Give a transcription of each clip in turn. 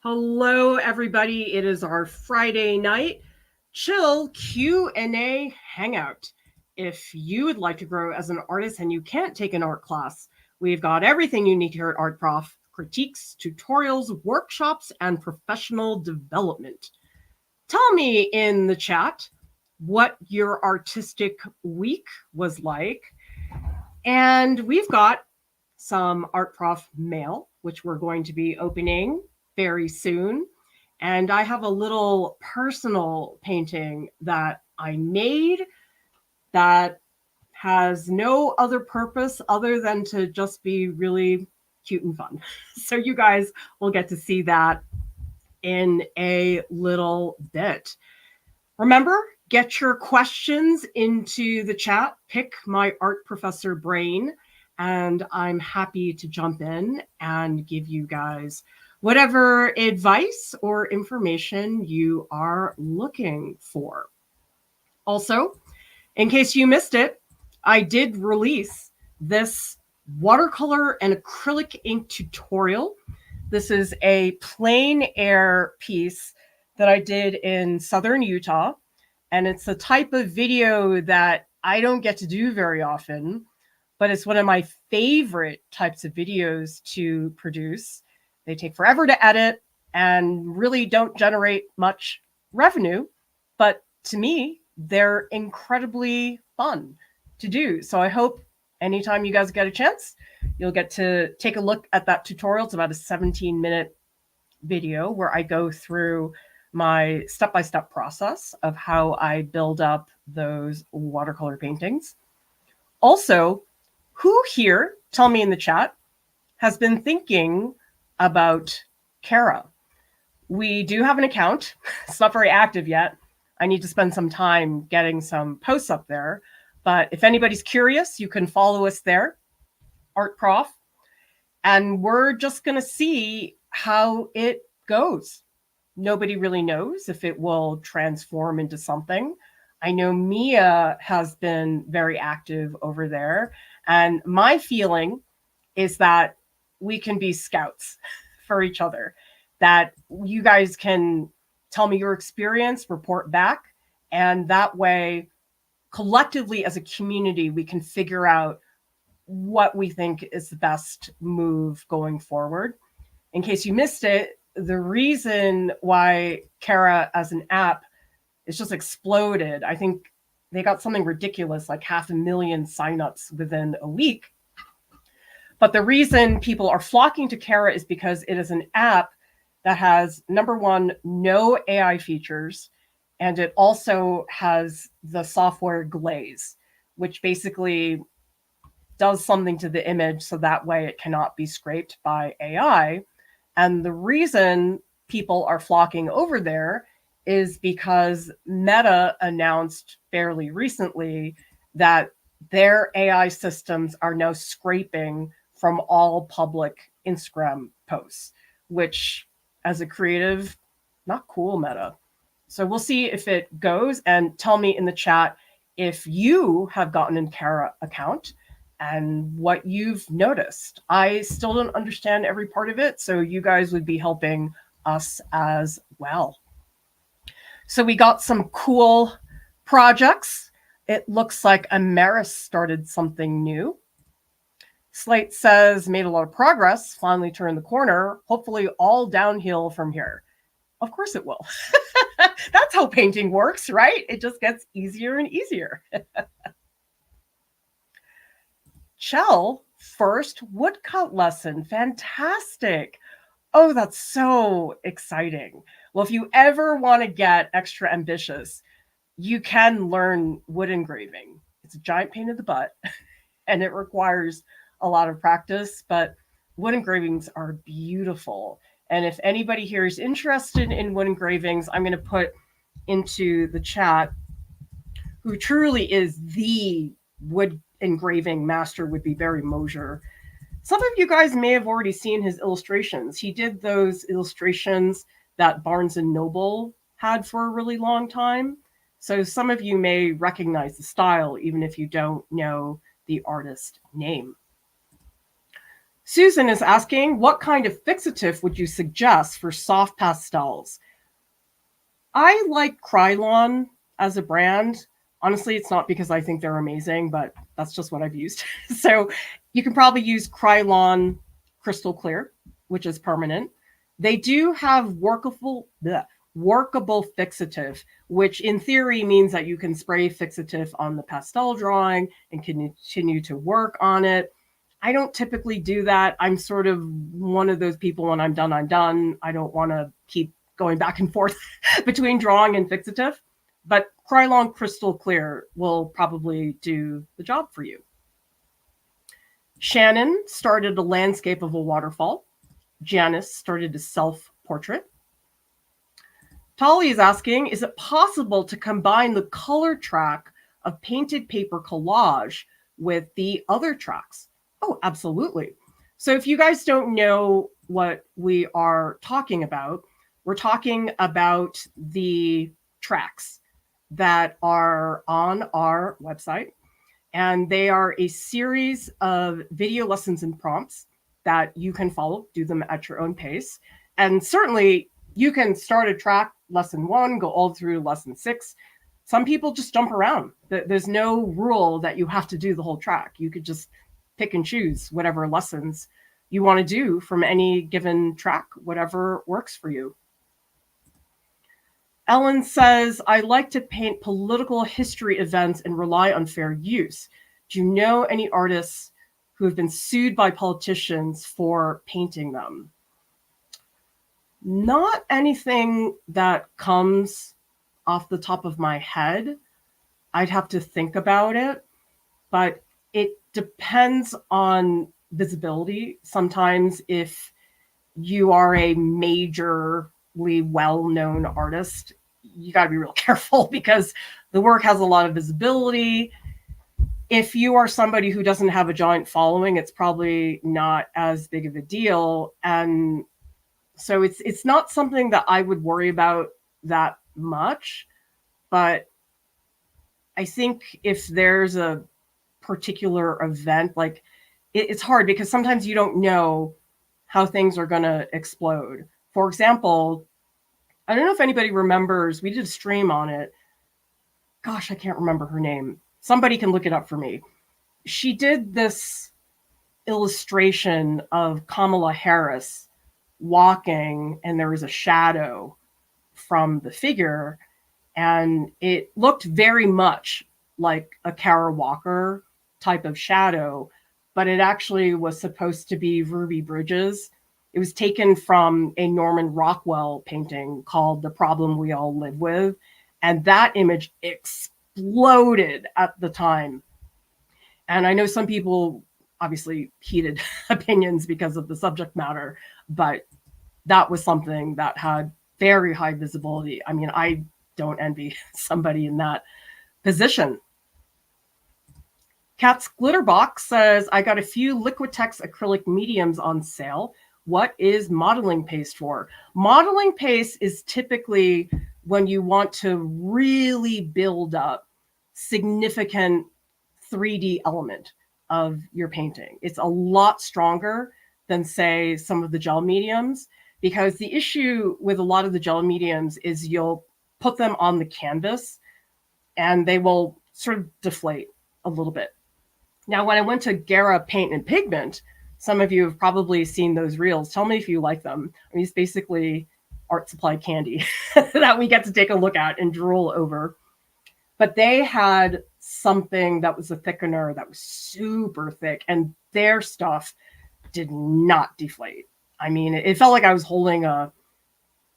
Hello, everybody. It is our Friday night chill Q&A hangout. If you would like to grow as an artist and you can't take an art class, we've got everything you need here at Art Prof: critiques, tutorials, workshops, and professional development. Tell me in the chat what your artistic week was like. And we've got some Art Prof mail, which we're going to be opening very soon. And I have a little personal painting that I made that has no other purpose other than to just be really cute and fun. So you guys will get to see that in a little bit. Remember, get your questions into the chat, pick my art professor brain, and I'm happy to jump in and give you guys whatever advice or information you are looking for. Also, in case you missed it, I did release this watercolor and acrylic ink tutorial. This is a plein air piece that I did in southern Utah. And it's a type of video that I don't get to do very often, but it's one of my favorite types of videos to produce. They take forever to edit and really don't generate much revenue, but to me, they're incredibly fun to do. So I hope anytime you guys get a chance, you'll get to take a look at that tutorial. It's about a 17-minute video where I go through my step-by-step process of how I build up those watercolor paintings. Also, who here, tell me in the chat, has been thinking about Carra? We do have an account. It's not very active yet. I need to spend some time getting some posts up there. But if anybody's curious, you can follow us there, Art Prof. And we're just going to see how it goes. Nobody really knows if it will transform into something. I know Mia has been very active over there. And my feeling is that we can be scouts for each other, that you guys can tell me your experience, report back. And that way, collectively as a community, we can figure out what we think is the best move going forward. In case you missed it, the reason why Carra as an app is just exploded, I think they got something ridiculous, like 500,000 signups within a week. But the reason people are flocking to Carra is because it is an app that has, number one, no AI features, and it also has the software glaze, which basically does something to the image so that way it cannot be scraped by AI. And the reason people are flocking over there is because Meta announced fairly recently that their AI systems are now scraping from all public Instagram posts, which as a creative, not cool, Meta. So we'll see if it goes, and tell me in the chat if you have gotten a Carra account and what you've noticed. I still don't understand every part of it, so you guys would be helping us as well. So we got some cool projects. It looks like Amaris started something new. Slate says, made a lot of progress, finally turned the corner, hopefully all downhill from here. Of course it will. That's how painting works, right? It just gets easier and easier. Chell, first woodcut lesson. Fantastic. Oh, that's so exciting. Well, if you ever want to get extra ambitious, you can learn wood engraving. It's a giant pain in the butt, and it requires a lot of practice, but wood engravings are beautiful. And if anybody here is interested in wood engravings, I'm going to put into the chat who truly is the wood engraving master would be Barry Mosier. Some of you guys may have already seen his illustrations. He did those illustrations that Barnes and Noble had for a really long time. So some of you may recognize the style, even if you don't know the artist name. Susan is asking, what kind of fixative would you suggest for soft pastels? I like Krylon as a brand. Honestly, it's not because I think they're amazing, but that's just what I've used. So you can probably use Krylon Crystal Clear, which is permanent. They do have workable fixative, which in theory means that you can spray fixative on the pastel drawing and continue to work on it. I don't typically do that. I'm sort of one of those people, when I'm done, I'm done. I don't want to keep going back and forth between drawing and fixative, but Krylon Crystal Clear will probably do the job for you. Shannon started a landscape of a waterfall. Janice started a self-portrait. Tolly is asking, is it possible to combine the color track of painted paper collage with the other tracks? Oh, absolutely. So if you guys don't know what we are talking about, we're talking about the tracks that are on our website, and they are a series of video lessons and prompts that you can follow, do them at your own pace. And certainly you can start a track, lesson 1, go all through lesson 6. Some people just jump around. There's no rule that you have to do the whole track. You could just pick and choose whatever lessons you want to do from any given track, whatever works for you. Ellen says, I like to paint political history events and rely on fair use. Do you know any artists who have been sued by politicians for painting them? Not anything that comes off the top of my head. I'd have to think about it, but it depends on visibility. Sometimes if you are a majorly well-known artist, you got to be real careful because the work has a lot of visibility. If you are somebody who doesn't have a giant following, it's probably not as big of a deal. And so it's not something that I would worry about that much. But I think if there's a particular event, like it's hard because sometimes you don't know how things are going to explode. For example, I don't know if anybody remembers, we did a stream on it. Gosh, I can't remember her name. Somebody can look it up for me. She did this illustration of Kamala Harris walking, and there was a shadow from the figure, and it looked very much like a Carra Walker type of shadow, but it actually was supposed to be Ruby Bridges. It was taken from a Norman Rockwell painting called The Problem We All Live With, and that image exploded at the time. And I know some people obviously heated opinions because of the subject matter, but that was something that had very high visibility. I mean, I don't envy somebody in that position. Cat's Glitterbox says, I got a few Liquitex acrylic mediums on sale. What is modeling paste for? Modeling paste is typically when you want to really build up significant 3D element of your painting. It's a lot stronger than, say, some of the gel mediums, because the issue with a lot of the gel mediums is you'll put them on the canvas and they will sort of deflate a little bit. Now, when I went to Carra Paint and Pigment, some of you have probably seen those reels. Tell me if you like them. I mean, it's basically art supply candy that we get to take a look at and drool over. But they had something that was a thickener that was super thick, and their stuff did not deflate. I mean, it felt like I was holding a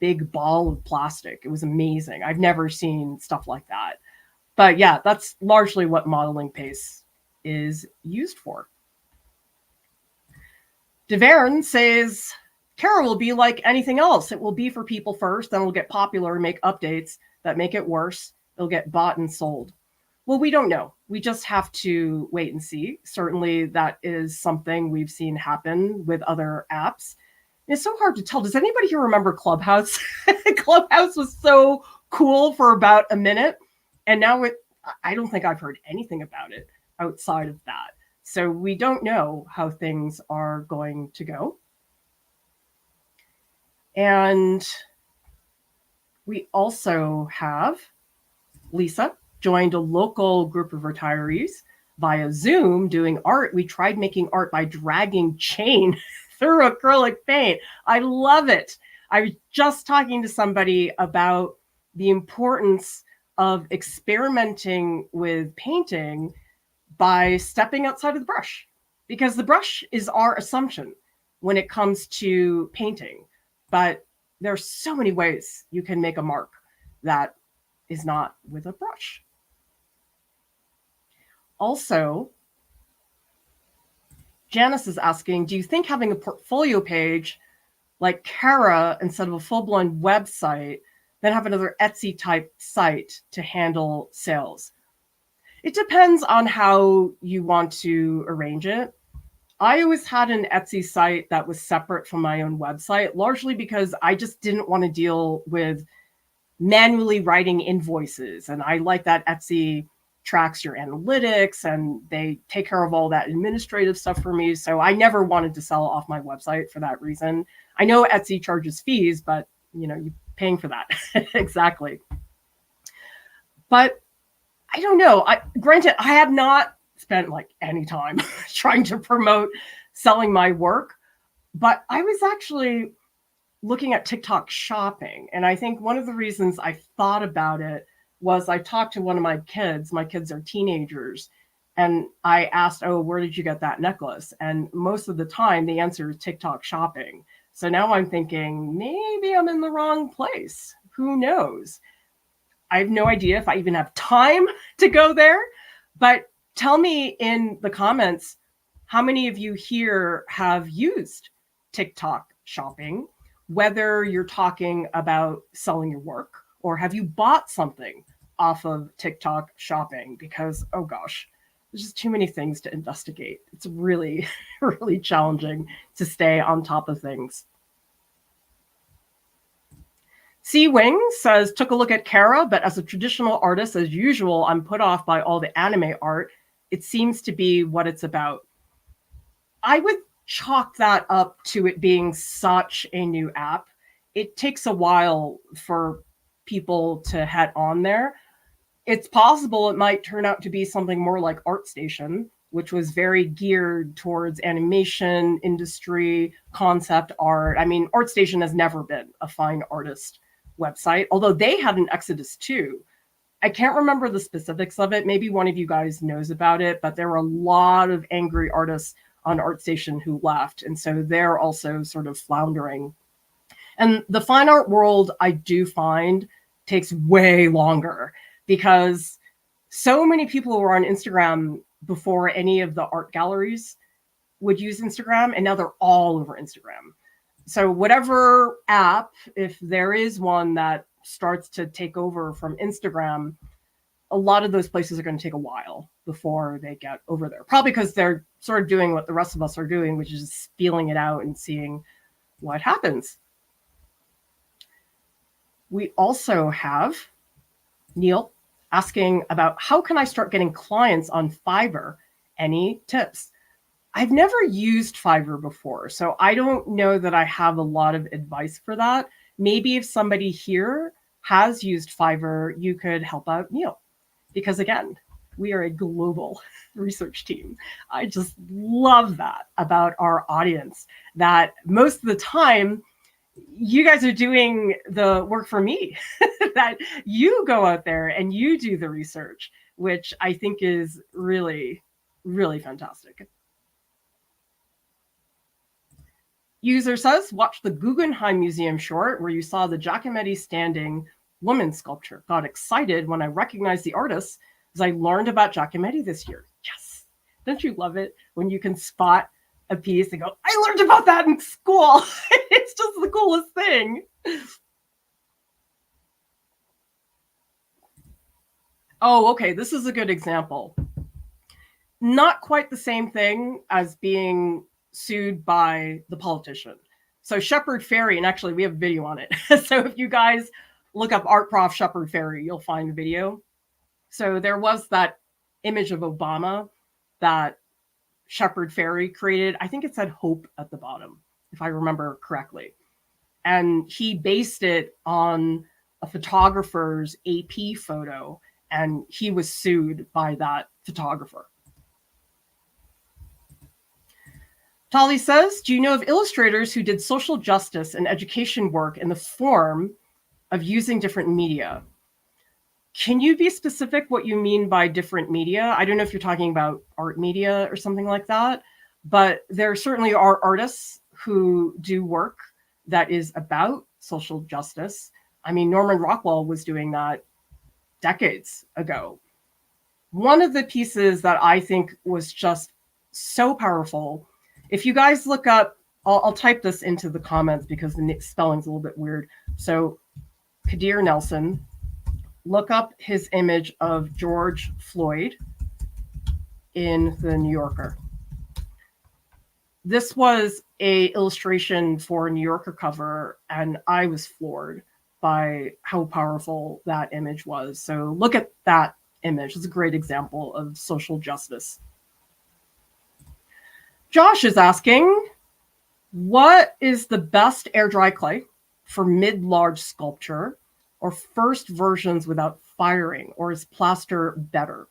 big ball of plastic. It was amazing. I've never seen stuff like that. But yeah, that's largely what modeling paste is used for. DeVerne says, Carra will be like anything else. It will be for people first, then it'll get popular and make updates that make it worse. It'll get bought and sold. Well, we don't know. We just have to wait and see. Certainly that is something we've seen happen with other apps. It's so hard to tell. Does anybody here remember Clubhouse? Clubhouse was so cool for about a minute, and now I don't think I've heard anything about it outside of that. So we don't know how things are going to go. And we also have Lisa joined a local group of retirees via Zoom doing art. We tried making art by dragging chain through acrylic paint. I love it. I was just talking to somebody about the importance of experimenting with painting by stepping outside of the brush, because the brush is our assumption when it comes to painting. But there are so many ways you can make a mark that is not with a brush. Also, Janice is asking, do you think having a portfolio page like Carra instead of a full-blown website, then have another Etsy type site to handle sales? It depends on how you want to arrange it. I always had an Etsy site that was separate from my own website, largely because I just didn't want to deal with manually writing invoices. And I like that Etsy tracks your analytics and they take care of all that administrative stuff for me. So I never wanted to sell off my website for that reason. I know Etsy charges fees, but you're paying for that. Exactly. But I don't know. Granted, I have not spent like any time trying to promote selling my work, but I was actually looking at TikTok shopping. And I think one of the reasons I thought about it was I talked to one of my kids. My kids are teenagers. And I asked, oh, where did you get that necklace? And most of the time the answer is TikTok shopping. So now I'm thinking maybe I'm in the wrong place. Who knows? I have no idea if I even have time to go there, but tell me in the comments, how many of you here have used TikTok shopping, whether you're talking about selling your work or have you bought something off of TikTok shopping? Because, oh gosh, there's just too many things to investigate. It's really, really challenging to stay on top of things. C Wing says, took a look at Carra, but as a traditional artist, as usual, I'm put off by all the anime art. It seems to be what it's about. I would chalk that up to it being such a new app. It takes a while for people to head on there. It's possible it might turn out to be something more like ArtStation, which was very geared towards animation, industry, concept art. I mean, ArtStation has never been a fine artist website, although they had an exodus too. I can't remember the specifics of it. Maybe one of you guys knows about it, but there were a lot of angry artists on ArtStation who left. And so they're also sort of floundering. And the fine art world, I do find, takes way longer because so many people were on Instagram before any of the art galleries would use Instagram, and now they're all over Instagram. So whatever app, if there is one that starts to take over from Instagram, a lot of those places are going to take a while before they get over there. Probably because they're sort of doing what the rest of us are doing, which is feeling it out and seeing what happens. We also have Neil asking about how can I start getting clients on Fiverr? Any tips? I've never used Fiverr before, so I don't know that I have a lot of advice for that. Maybe if somebody here has used Fiverr, you could help out Neil. Because again, we are a global research team. I just love that about our audience, that most of the time, you guys are doing the work for me, that you go out there and you do the research, which I think is really, really fantastic. User says, watch the Guggenheim Museum short where you saw the Giacometti standing woman sculpture. Got excited when I recognized the artist as I learned about Giacometti this year. Yes. Don't you love it when you can spot a piece and go, I learned about that in school. It's just the coolest thing. Oh, okay. This is a good example. Not quite the same thing as being sued by the politician. So Shepard Fairey, and actually we have a video on it. So if you guys look up Art Prof Shepard Fairey, you'll find the video. So there was that image of Obama that Shepherd Ferry created. I think it said Hope at the bottom, if I remember correctly. And he based it on a photographer's AP photo, and he was sued by that photographer. Tali says, do you know of illustrators who did social justice and education work in the form of using different media? Can you be specific what you mean by different media? I don't know if you're talking about art media or something like that, but there certainly are artists who do work that is about social justice. I mean, Norman Rockwell was doing that decades ago. One of the pieces that I think was just so powerful, if you guys look up, I'll type this into the comments because the spelling's a little bit weird. So Kadir Nelson, look up his image of George Floyd in the New Yorker. This was a illustration for a New Yorker cover, and I was floored by how powerful that image was. So look at that image. It's a great example of social justice. Josh is asking, what is the best air dry clay for mid-large sculpture or first versions without firing, or is plaster better?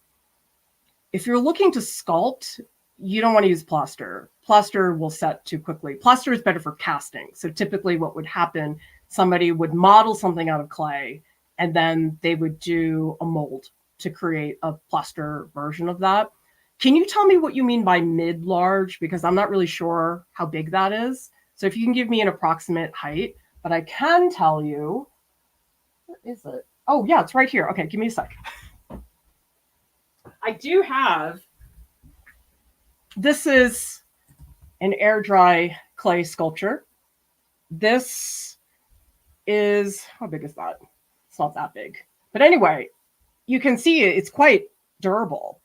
If you're looking to sculpt, you don't want to use plaster. Plaster will set too quickly. Plaster is better for casting. So typically what would happen, somebody would model something out of clay, and then they would do a mold to create a plaster version of that. Can you tell me what you mean by mid-large? Because I'm not really sure how big that is. So if you can give me an approximate height, but I can tell you, what is it? Oh, yeah, it's right here. Okay, give me a sec. I do have, this is an air dry clay sculpture. This is, how big is that? It's not that big. But anyway, you can see it's quite durable.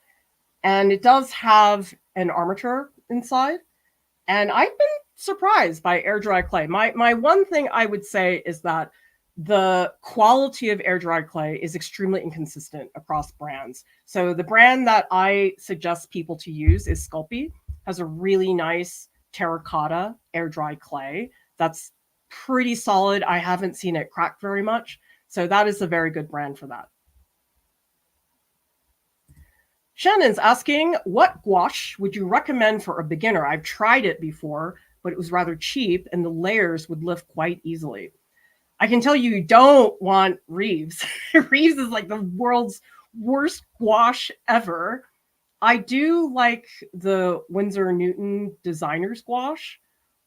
And it does have an armature inside. And I've been surprised by air dry clay. My one thing I would say is that the quality of air dry clay is extremely inconsistent across brands. So the brand that I suggest people to use is Sculpey. Has a really nice terracotta air dry clay that's pretty solid. I haven't seen it crack very much. So that is a very good brand for that. Shannon's asking, what gouache would you recommend for a beginner? I've tried it before, but it was rather cheap and the layers would lift quite easily. I can tell you don't want Reeves. Reeves is like the world's worst gouache ever. I do like the Winsor Newton designer's gouache,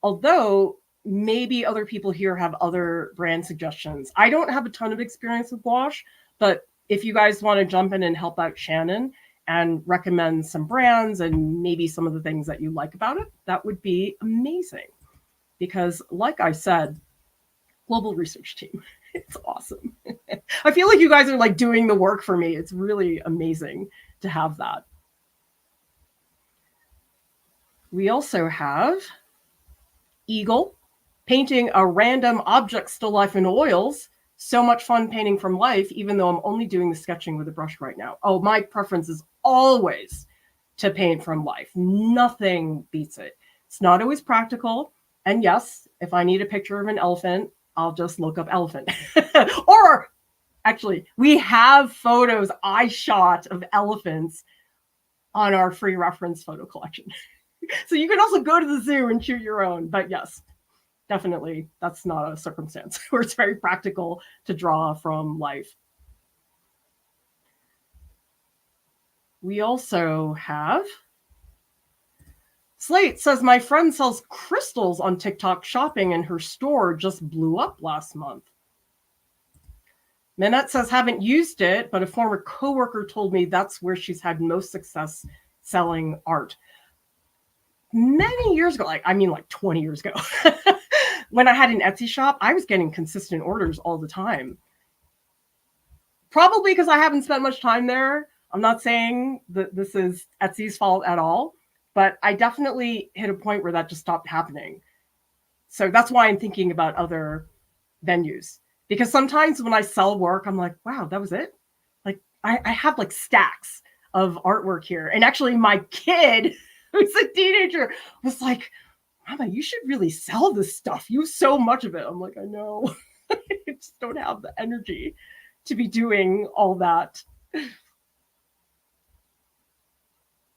although maybe other people here have other brand suggestions. I don't have a ton of experience with gouache, but if you guys want to jump in and help out Shannon and recommend some brands and maybe some of the things that you like about it, that would be amazing. Because like I said, global research team, it's awesome. I feel like you guys are like doing the work for me. It's really amazing to have that. We also have Eagle painting a random object still life in oils. So much fun painting from life, even though I'm only doing the sketching with a brush right now. Oh, my preference is always to paint from life. Nothing beats it. It's not always practical. And yes, if I need a picture of an elephant, I'll just look up elephant. Or actually, we have photos I shot of elephants on our free reference photo collection. So you can also go to the zoo and shoot your own. But yes, definitely, that's not a circumstance where it's very practical to draw from life. We also have Slate says, my friend sells crystals on TikTok shopping and her store just blew up last month. Minette says, haven't used it, but a former coworker told me that's where she's had most success selling art. Many years ago, like 20 years ago, when I had an Etsy shop, I was getting consistent orders all the time. Probably because I haven't spent much time there. I'm not saying that this is Etsy's fault at all, but I definitely hit a point where that just stopped happening. So that's why I'm thinking about other venues. Because sometimes when I sell work, I'm like, wow, that was it? Like I have like stacks of artwork here. And actually my kid who's a teenager, was like, Mama, you should really sell this stuff. You have so much of it. I'm like, I know. I just don't have the energy to be doing all that.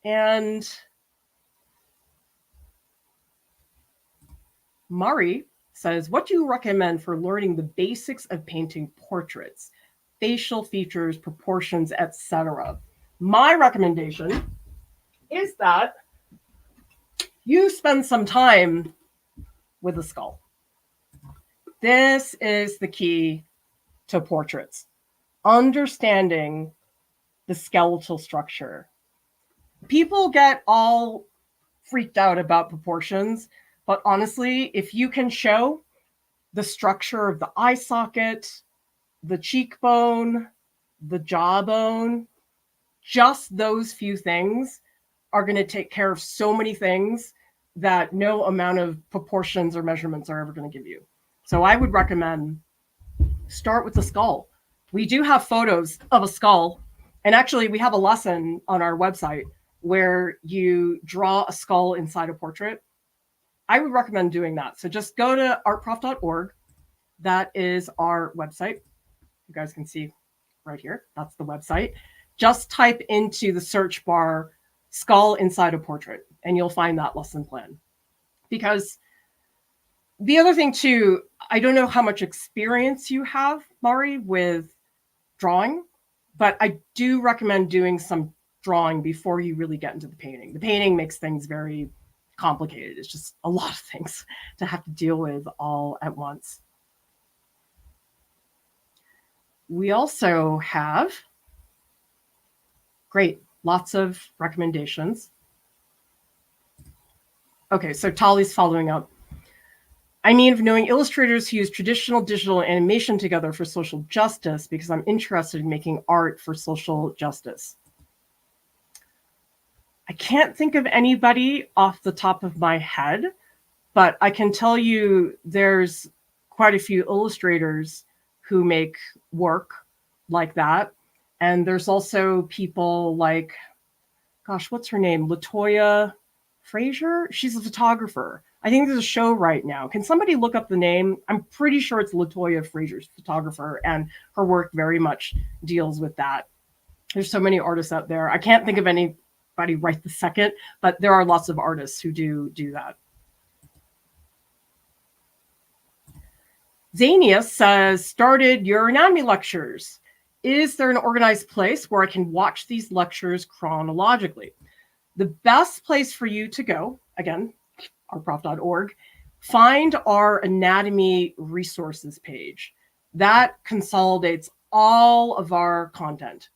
And Mari says, what do you recommend for learning the basics of painting portraits, facial features, proportions, etc.? My recommendation is that you spend some time with a skull. This is the key to portraits. Understanding the skeletal structure. People get all freaked out about proportions, but honestly, if you can show the structure of the eye socket, the cheekbone, the jawbone, just those few things are going to take care of so many things that no amount of proportions or measurements are ever going to give you. So I would recommend start with the skull. We do have photos of a skull. And actually, we have a lesson on our website where you draw a skull inside a portrait. I would recommend doing that. So just go to artprof.org. That is our website. You guys can see right here. That's the website. Just type into the search bar skull inside a portrait, and you'll find that lesson plan. Because the other thing too, I don't know how much experience you have, Mari, with drawing, but I do recommend doing some drawing before you really get into the painting. The painting makes things very complicated. It's just a lot of things to have to deal with all at once. We also have, great, lots of recommendations. Okay, so Tali's following up. I mean, of knowing illustrators who use traditional digital animation together for social justice because I'm interested in making art for social justice. I can't think of anybody off the top of my head, but I can tell you there's quite a few illustrators who make work like that. And there's also people like, gosh, what's her name? Latoya Frazier? She's a photographer. I think there's a show right now. Can somebody look up the name? I'm pretty sure it's Latoya Frazier's photographer, and her work very much deals with that. There's so many artists out there. I can't think of anybody right this second, but there are lots of artists who do that. Zania says, started your anatomy lectures. Is there an organized place where I can watch these lectures chronologically? The best place for you to go, again, artprof.org, find our anatomy resources page. That consolidates all of our content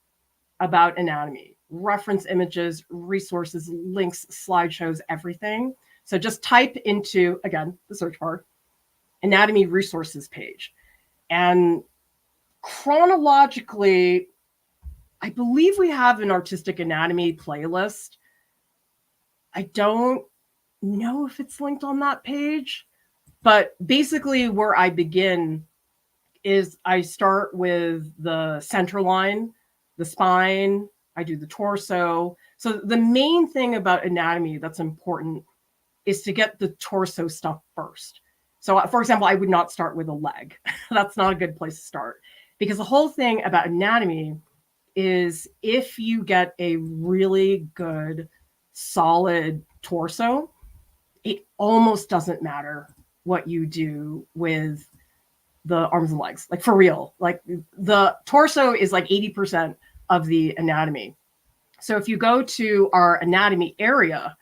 about anatomy, reference images, resources, links, slideshows, everything. So just type into, again, the search bar, anatomy resources page. And chronologically, I believe we have an artistic anatomy playlist. I don't know if it's linked on that page, but basically where I begin is I start with the center line, the spine, I do the torso. So the main thing about anatomy that's important is to get the torso stuff first. So for example, I would not start with a leg. That's not a good place to start, because the whole thing about anatomy is if you get a really good, solid torso, it almost doesn't matter what you do with the arms and legs, like for real. Like the torso is like 80% of the anatomy. So if you go to our anatomy area,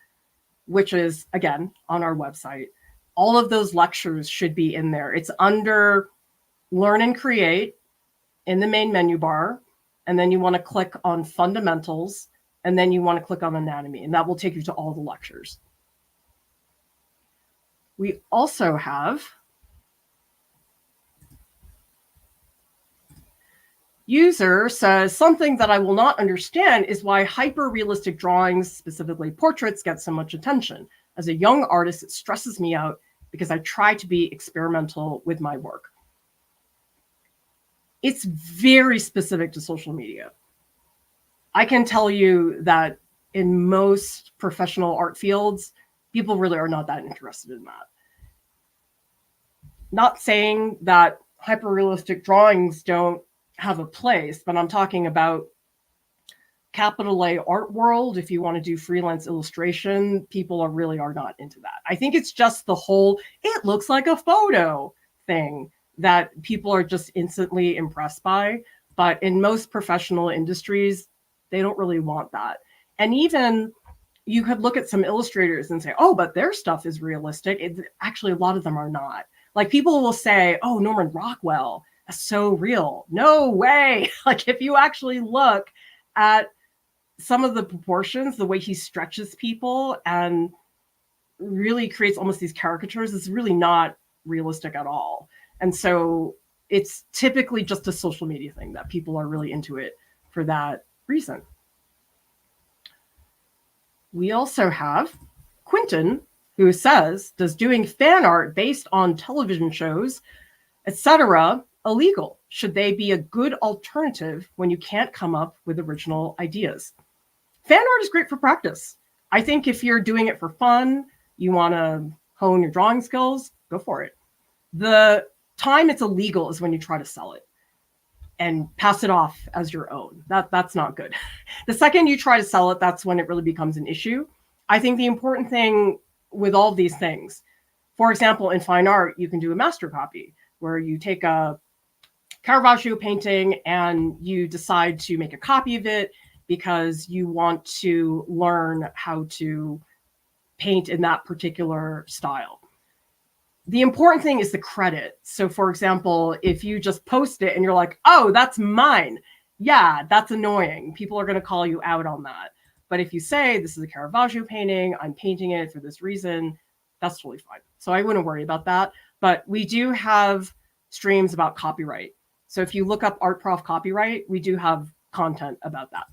which is again on our website, all of those lectures should be in there. It's under Learn and Create in the main menu bar. And then you want to click on Fundamentals, and then you want to click on Anatomy, and that will take you to all the lectures. We also have user says, something that I will not understand is why hyper-realistic drawings, specifically portraits, get so much attention. As a young artist, it stresses me out because I try to be experimental with my work. It's very specific to social media. I can tell you that in most professional art fields, people really are not that interested in that. Not saying that hyperrealistic drawings don't have a place, but I'm talking about capital A art world. If you want to do freelance illustration, people really are not into that. I think it's just the whole, it looks like a photo thing that people are just instantly impressed by. But in most professional industries, they don't really want that. And even you could look at some illustrators and say, oh, but their stuff is realistic. Actually, a lot of them are not. Like people will say, oh, Norman Rockwell, that's so real. No way. Like if you actually look at some of the proportions, the way he stretches people and really creates almost these caricatures is really not realistic at all. And so it's typically just a social media thing that people are really into it for that reason. We also have Quentin, who says, does doing fan art based on television shows, etc., illegal? Should they be a good alternative when you can't come up with original ideas? Fan art is great for practice. I think if you're doing it for fun, you want to hone your drawing skills, go for it. The time it's illegal is when you try to sell it and pass it off as your own. That's not good. The second you try to sell it, that's when it really becomes an issue. I think the important thing with all of these things, for example, in fine art, you can do a master copy where you take a Caravaggio painting and you decide to make a copy of it because you want to learn how to paint in that particular style. The important thing is the credit. So for example, if you just post it and you're like, oh, that's mine. Yeah, that's annoying. People are going to call you out on that. But if you say, this is a Caravaggio painting, I'm painting it for this reason, that's totally fine. So I wouldn't worry about that. But we do have streams about copyright. So if you look up Art Prof Copyright, we do have content about that.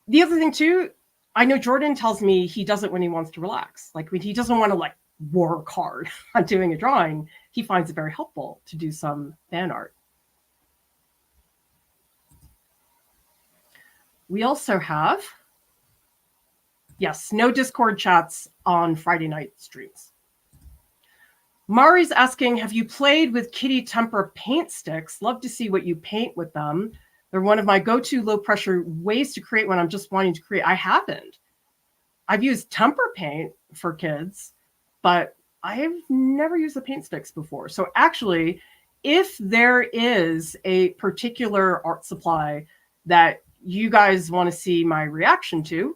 The other thing too, I know Jordan tells me he does it when he wants to relax. Like when he doesn't want to like work hard on doing a drawing, he finds it very helpful to do some fan art. We also have, yes, no Discord chats on Friday night streams. Mari's asking, have you played with Kitty Temper paint sticks? Love to see what you paint with them. They're one of my go-to low pressure ways to create when I'm just wanting to create. I haven't. I've used temper paint for kids, but I've never used the paint sticks before. So actually, if there is a particular art supply that you guys want to see my reaction to,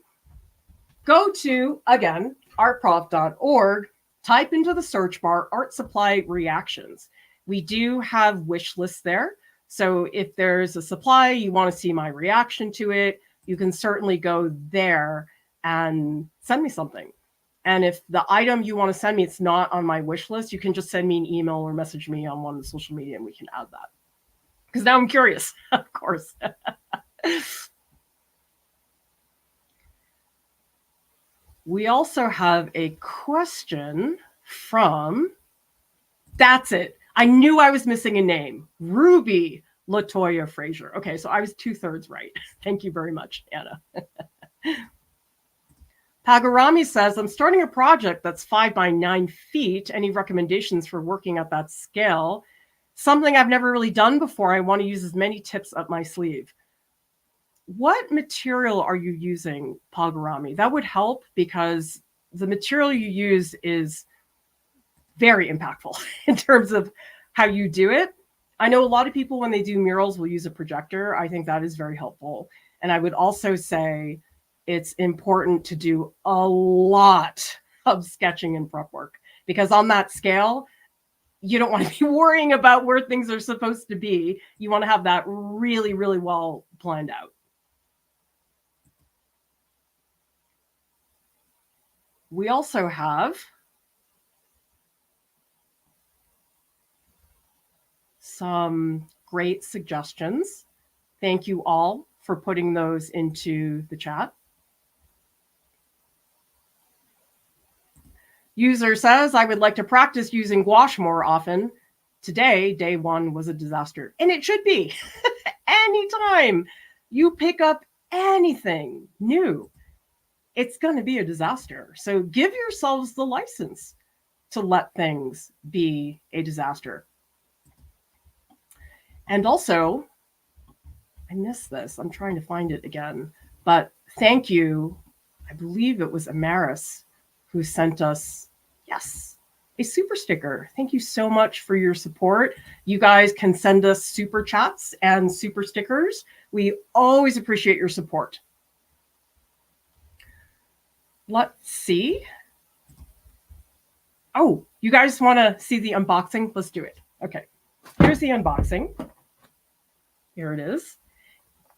go to, again, artprof.org, type into the search bar, art supply reactions. We do have wish lists there. So if there's a supply, you want to see my reaction to it, you can certainly go there and send me something. And if the item you want to send me, it's not on my wish list, you can just send me an email or message me on one of the social media and we can add that. Because now I'm curious, of course. We also have a question from, that's it. I knew I was missing a name. Ruby Latoya Fraser. Okay, so I was 2/3 right. Thank you very much, Anna. Pagarami says, I'm starting a project that's 5 by 9 feet. Any recommendations for working at that scale? Something I've never really done before. I want to use as many tips up my sleeve. What material are you using, Pagarami? That would help because the material you use is very impactful in terms of how you do it. I know a lot of people, when they do murals, will use a projector. I think that is very helpful. And I would also say it's important to do a lot of sketching and prep work because on that scale, you don't want to be worrying about where things are supposed to be. You want to have that really, really well planned out. We also have some great suggestions. Thank you all for putting those into the chat. User says, I would like to practice using gouache more often. Today, day one was a disaster. And it should be. Anytime you pick up anything new, it's going to be a disaster. So give yourselves the license to let things be a disaster. And also, I missed this. I'm trying to find it again. But thank you. I believe it was Amaris who sent us, yes, a super sticker. Thank you so much for your support. You guys can send us super chats and super stickers. We always appreciate your support. Let's see. Oh, you guys want to see the unboxing? Let's do it. Okay. Here's the unboxing. Here it is.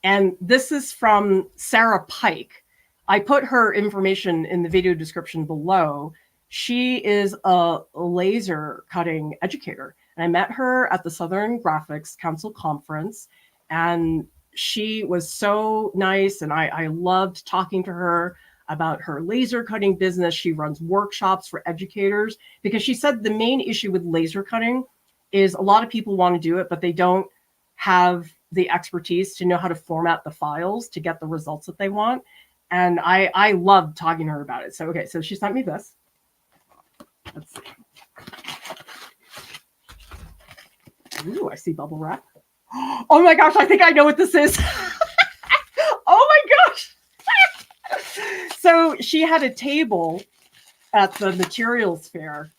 And this is from Sarah Pike. I put her information in the video description below. She is a laser cutting educator. And I met her at the Southern Graphics Council conference. And she was so nice. And I loved talking to her about her laser cutting business. She runs workshops for educators because she said the main issue with laser cutting is a lot of people want to do it, but they don't have the expertise to know how to format the files to get the results that they want. And I loved talking to her about it. So, okay, so she sent me this. Let's see. Ooh, I see bubble wrap. Oh my gosh, I think I know what this is. Oh my gosh. So she had a table at the materials fair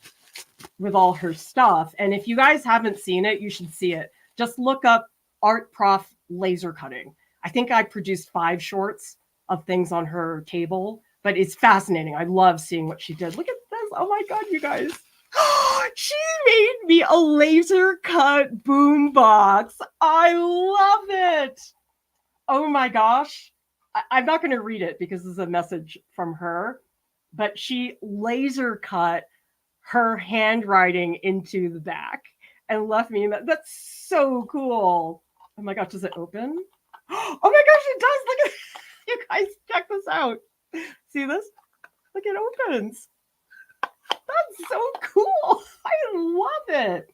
with all her stuff. And if you guys haven't seen it, you should see it. Just look up Art Prof laser cutting. I think I produced 5 shorts of things on her table, but it's fascinating. I love seeing what she did. Look at this. Oh my God, you guys. She made me a laser cut boom box. I love it. Oh my gosh. I'm not going to read it because this is a message from her, but she laser cut her handwriting into the back and left me. That's so cool. Oh my gosh, does it open? Oh my gosh, it does. Look at you guys, check this out. See this? Look, it opens. That's so cool. I love it.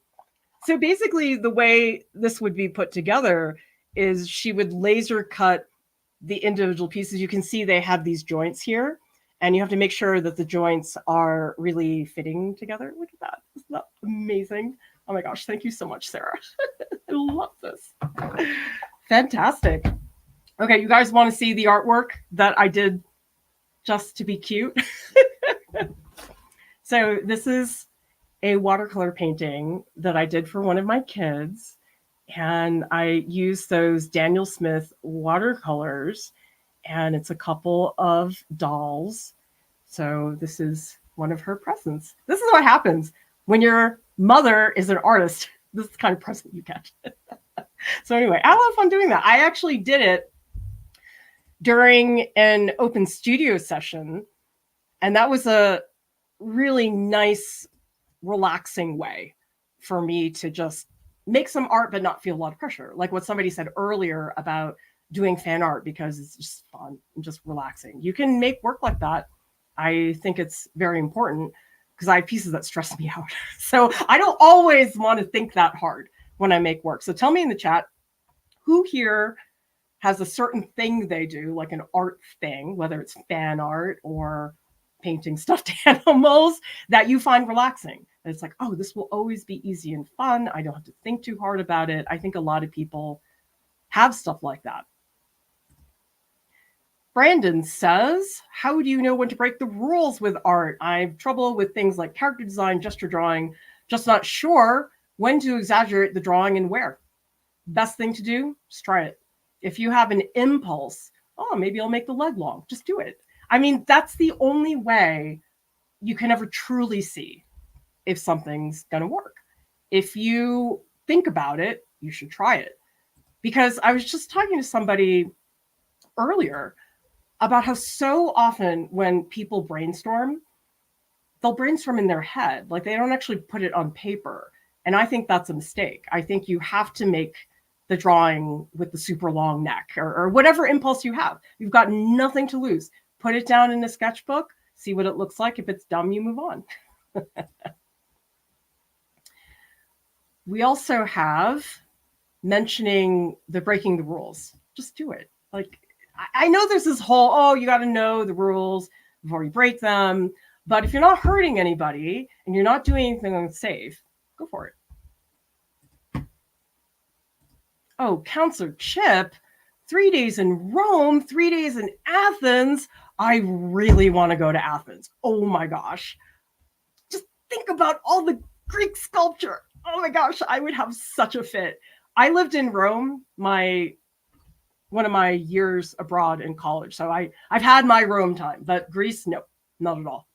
So basically the way this would be put together is she would laser cut the individual pieces. You can see they have these joints here, and you have to make sure that the joints are really fitting together. Look at that. Isn't that amazing? Oh my gosh, thank you so much, Sarah. I love this. Fantastic. Okay, you guys want to see the artwork that I did just to be cute? So this is a watercolor painting that I did for one of my kids. And I used those Daniel Smith watercolors, and it's a couple of dolls. So this is one of her presents. This is what happens when your mother is an artist. This is the kind of present you get. So anyway, I had a lot of fun doing that. I actually did it during an open studio session, and that was a really nice, relaxing way for me to just make some art but not feel a lot of pressure. Like what somebody said earlier about doing fan art because it's just fun and just relaxing. You can make work like that. I think it's very important because I have pieces that stress me out. So I don't always want to think that hard when I make work. So tell me in the chat, who here has a certain thing they do, like an art thing, whether it's fan art or painting stuffed animals, that you find relaxing. And it's like, oh, this will always be easy and fun. I don't have to think too hard about it. I think a lot of people have stuff like that. Brandon says, how do you know when to break the rules with art? I have trouble with things like character design, gesture drawing, just not sure when to exaggerate the drawing and where. Best thing to do, just try it. If you have an impulse, oh, maybe I'll make the leg long, just do it. I mean, that's the only way you can ever truly see if something's going to work. If you think about it, you should try it. Because I was just talking to somebody earlier about how so often when people brainstorm, they'll brainstorm in their head. Like they don't actually put it on paper. And I think that's a mistake. I think you have to make the drawing with the super long neck or whatever impulse you have. You've got nothing to lose. Put it down in a sketchbook, see what it looks like. If it's dumb, you move on. We also have mentioning the breaking the rules. Just do it. Like, I know there's this whole, oh, you got to know the rules before you break them. But if you're not hurting anybody and you're not doing anything unsafe, go for it. Oh, Counselor Chip, 3 days in Rome, 3 days in Athens. I really want to go to Athens. Oh my gosh. Just think about all the Greek sculpture. Oh my gosh, I would have such a fit. I lived in Rome one of my years abroad in college. So I've had my Rome time, but Greece, no, not at all.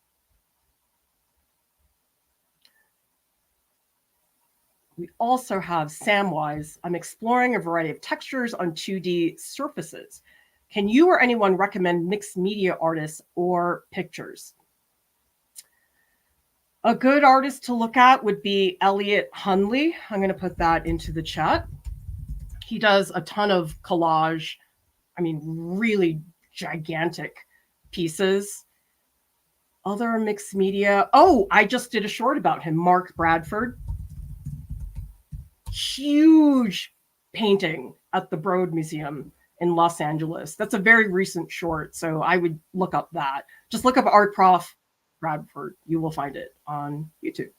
We also have Samwise. I'm exploring a variety of textures on 2D surfaces. Can you or anyone recommend mixed media artists or pictures? A good artist to look at would be Elliot Hunley. I'm going to put that into the chat. He does a ton of collage. I mean, really gigantic pieces. Other mixed media. Oh, I just did a short about him. Mark Bradford. Huge painting at the Broad Museum in Los Angeles. That's a very recent short, so I would look up that. Just look up Art Prof Bradford. You will find it on YouTube.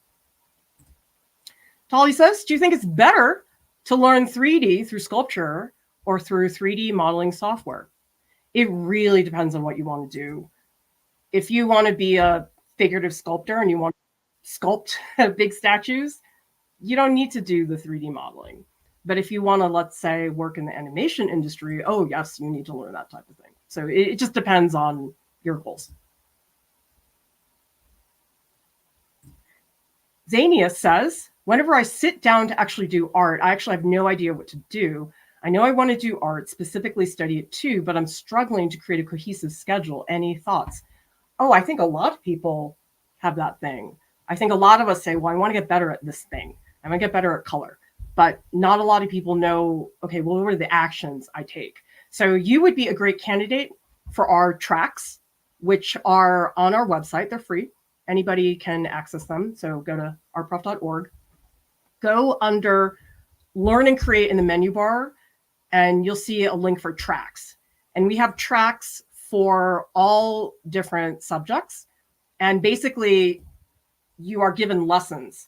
Tolly says, do you think it's better to learn 3D through sculpture or through 3D modeling software? It really depends on what you want to do. If you want to be a figurative sculptor and you want to sculpt big statues, you don't need to do the 3D modeling. But if you want to, let's say, work in the animation industry, oh, yes, you need to learn that type of thing. So it just depends on your goals. Zania says, whenever I sit down to actually do art, I actually have no idea what to do. I know I want to do art, specifically study it too, but I'm struggling to create a cohesive schedule. Any thoughts? Oh, I think a lot of people have that thing. I think a lot of us say, well, I want to get better at this thing. I want to get better at color. But not a lot of people know, okay, well, what are the actions I take? So you would be a great candidate for our tracks, which are on our website. They're free. Anybody can access them. So go to artprof.org. Go under Learn and Create in the menu bar, and you'll see a link for tracks. And we have tracks for all different subjects. And basically, you are given lessons.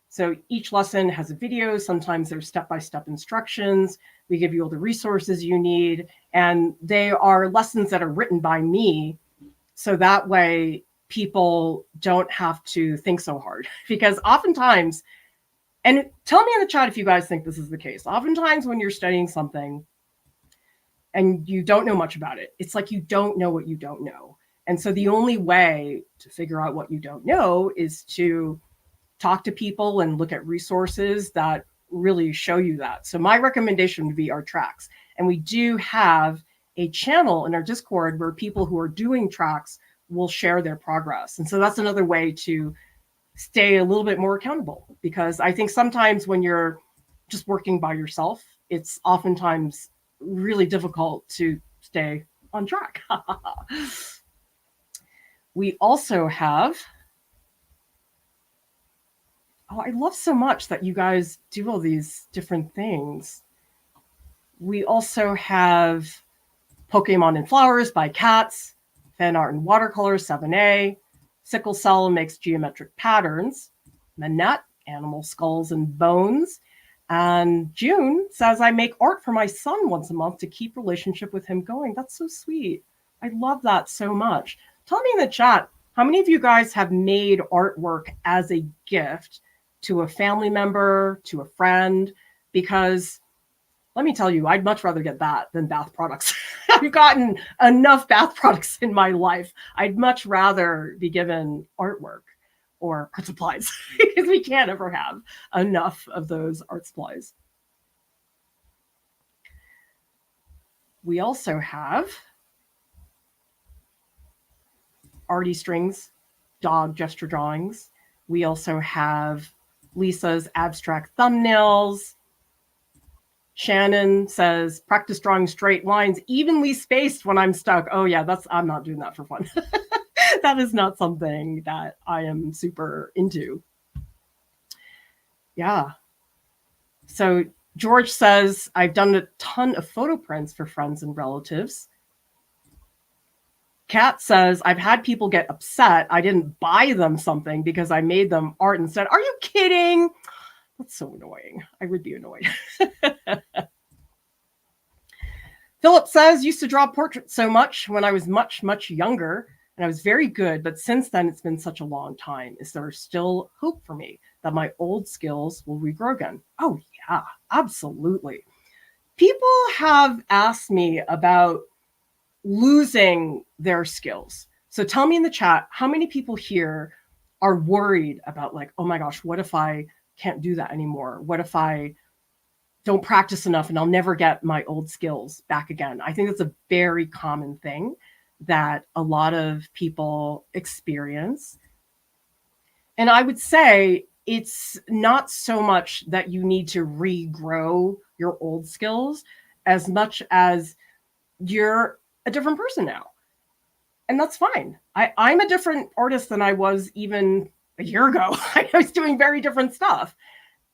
So each lesson has a video. Sometimes there's step-by-step instructions. We give you all the resources you need. And they are lessons that are written by me. So that way people don't have to think so hard. Because oftentimes, and tell me in the chat if you guys think this is the case. Oftentimes when you're studying something and you don't know much about it, it's like you don't know what you don't know. And so the only way to figure out what you don't know is to talk to people and look at resources that really show you that. So my recommendation would be our tracks. And we do have a channel in our Discord where people who are doing tracks will share their progress. And so that's another way to stay a little bit more accountable, because I think sometimes when you're just working by yourself, it's oftentimes really difficult to stay on track. We also have, oh, I love so much that you guys do all these different things. We also have Pokemon and Flowers by Cats, Fan Art and Watercolor 7A, Sickle Cell makes geometric patterns, Manette, animal skulls and bones. And June says, I make art for my son once a month to keep relationship with him going. That's so sweet. I love that so much. Tell me in the chat, how many of you guys have made artwork as a gift to a family member, to a friend? Because let me tell you, I'd much rather get that than bath products. I've gotten enough bath products in my life. I'd much rather be given artwork or art supplies, because we can't ever have enough of those art supplies. We also have Artie Strings, dog gesture drawings. We also have Lisa's abstract thumbnails. Shannon says, practice drawing straight lines, evenly spaced when I'm stuck. Oh yeah, I'm not doing that for fun. That is not something that I am super into. Yeah. So George says, I've done a ton of photo prints for friends and relatives. Kat says, I've had people get upset I didn't buy them something because I made them art instead. Are you kidding? That's so annoying. I would be annoyed. Philip says, used to draw portraits so much when I was much, much younger, and I was very good, but since then it's been such a long time. Is there still hope for me that my old skills will regrow again? Oh, yeah, absolutely. People have asked me about losing their skills. So tell me in the chat, how many people here are worried about like, oh my gosh, what if I can't do that anymore? What if I don't practice enough and I'll never get my old skills back again? I think that's a very common thing that a lot of people experience. And I would say it's not so much that you need to regrow your old skills as much as you're a different person now. And that's fine. I'm a different artist than I was even a year ago. I was doing very different stuff.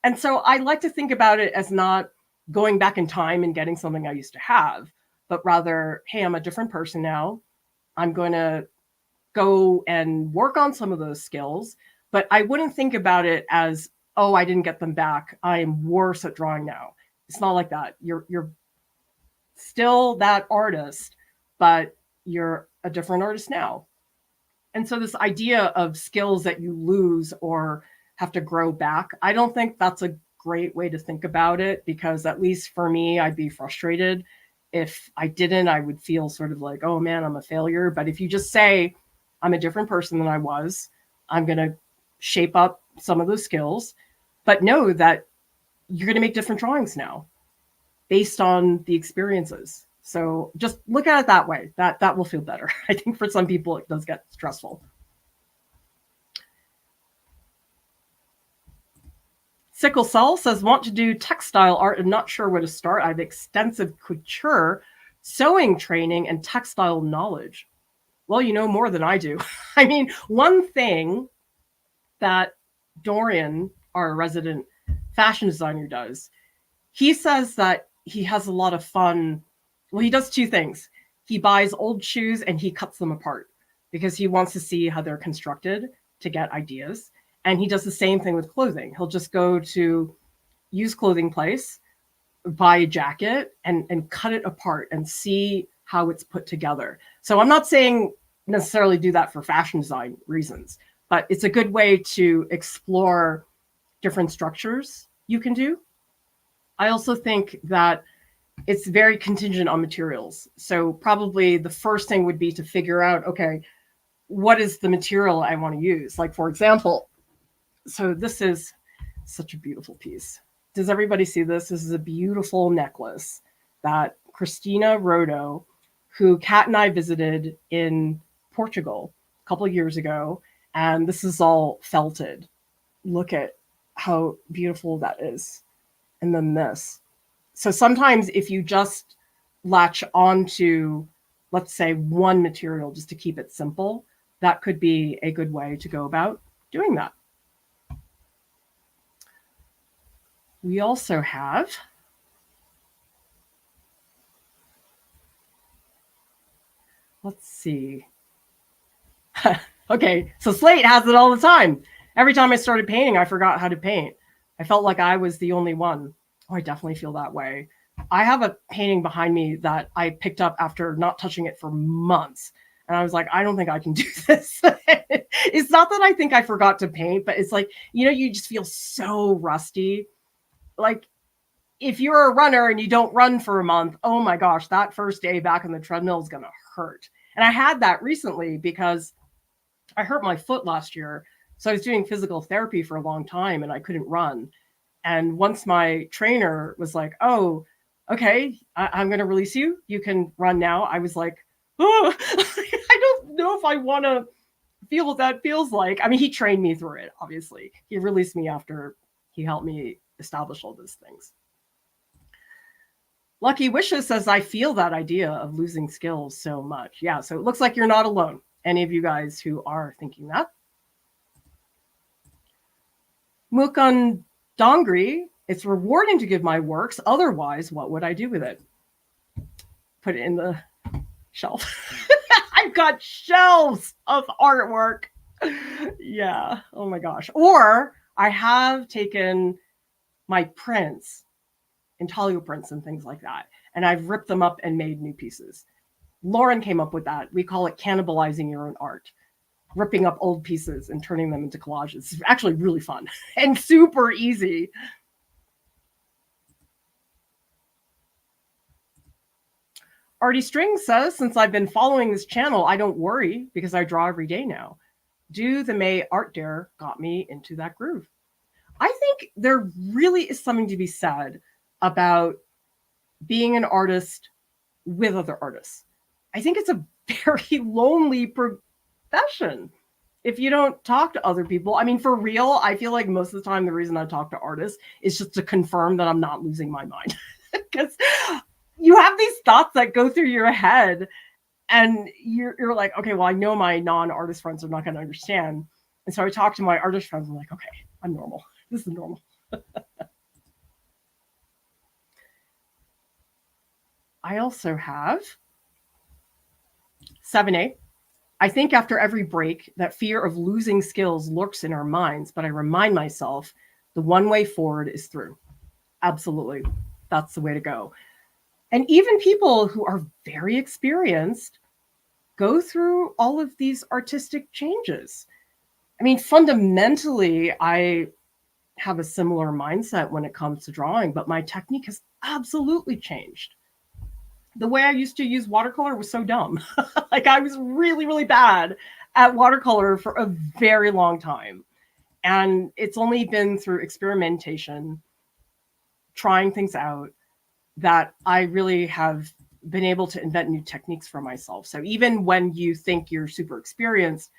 And so I like to think about it as not going back in time and getting something I used to have, but rather, hey, I'm a different person now. I'm going to go and work on some of those skills, but I wouldn't think about it as, oh, I didn't get them back. I am worse at drawing now. It's not like that. You're still that artist, but you're a different artist now. And so this idea of skills that you lose or have to grow back, I don't think that's a great way to think about it, because at least for me, I'd be frustrated. If I didn't, I would feel sort of like, oh man, I'm a failure. But if you just say, I'm a different person than I was, I'm going to shape up some of those skills, but know that you're going to make different drawings now based on the experiences. So just look at it that way. That will feel better. I think for some people, it does get stressful. Sickle Cell says, want to do textile art and not sure where to start. I have extensive couture, sewing training, and textile knowledge. Well, you know more than I do. I mean, one thing that Dorian, our resident fashion designer, does, he says that he has a lot of fun. Well, he does two things. He buys old shoes and he cuts them apart because he wants to see how they're constructed to get ideas. And he does the same thing with clothing. He'll just go to used clothing place, buy a jacket and cut it apart and see how it's put together. So I'm not saying necessarily do that for fashion design reasons, but it's a good way to explore different structures you can do. I also think that it's very contingent on materials. So probably the first thing would be to figure out, okay, what is the material I want to use? Like, for example, so this is such a beautiful piece. Does everybody see this? This is a beautiful necklace that Christina Rodo, who Kat and I visited in Portugal a couple of years ago, and this is all felted. Look at how beautiful that is. And then this. So sometimes if you just latch onto, let's say, one material just to keep it simple, that could be a good way to go about doing that. We also have let's see. Okay, so Slate has it all the time. Every time I started painting, I forgot how to paint. I felt like I was the only one. Oh, I definitely feel that way. I have a painting behind me that I picked up after not touching it for months. And I was like, I don't think I can do this. It's not that I think I forgot to paint, but it's like, you know, you just feel so rusty. Like, if you're a runner and you don't run for a month, oh my gosh, that first day back on the treadmill is going to hurt. And I had that recently because I hurt my foot last year. So I was doing physical therapy for a long time and I couldn't run. And once my trainer was like, oh, okay, I'm going to release you. You can run now. I was like, oh, I don't know if I want to feel what that feels like. I mean, he trained me through it, obviously. He released me after he helped me establish all those things. Lucky Wishes says, I feel that idea of losing skills so much. Yeah, so it looks like you're not alone, any of you guys who are thinking that. Mukund Dongri, it's rewarding to give my works. Otherwise, what would I do with it? Put it in the shelf. I I've got shelves of artwork. Yeah. Oh my gosh. Or I have taken my prints, intaglio prints and things like that, and I've ripped them up and made new pieces. Lauren came up with that. We call it cannibalizing your own art, ripping up old pieces and turning them into collages. It's actually really fun and super easy. Artie String says, since I've been following this channel, I don't worry because I draw every day now. Do the May Art Dare got me into that groove. I think there really is something to be said about being an artist with other artists. I think it's a very lonely profession if you don't talk to other people. I mean, for real, I feel like most of the time the reason I talk to artists is just to confirm that I'm not losing my mind. Because you have these thoughts that go through your head and you're like, okay, well, I know my non-artist friends are not going to understand. And so I talk to my artist friends. I'm like, okay, I'm normal. This is normal. I also have 7A. I think after every break, that fear of losing skills lurks in our minds, but I remind myself the one way forward is through. Absolutely. That's the way to go. And even people who are very experienced go through all of these artistic changes. I mean, fundamentally, I have a similar mindset when it comes to drawing, but my technique has absolutely changed. The way I used to use watercolor was so dumb. Like I was really, really bad at watercolor for a very long time. And it's only been through experimentation, trying things out, that I really have been able to invent new techniques for myself. So even when you think you're super experienced,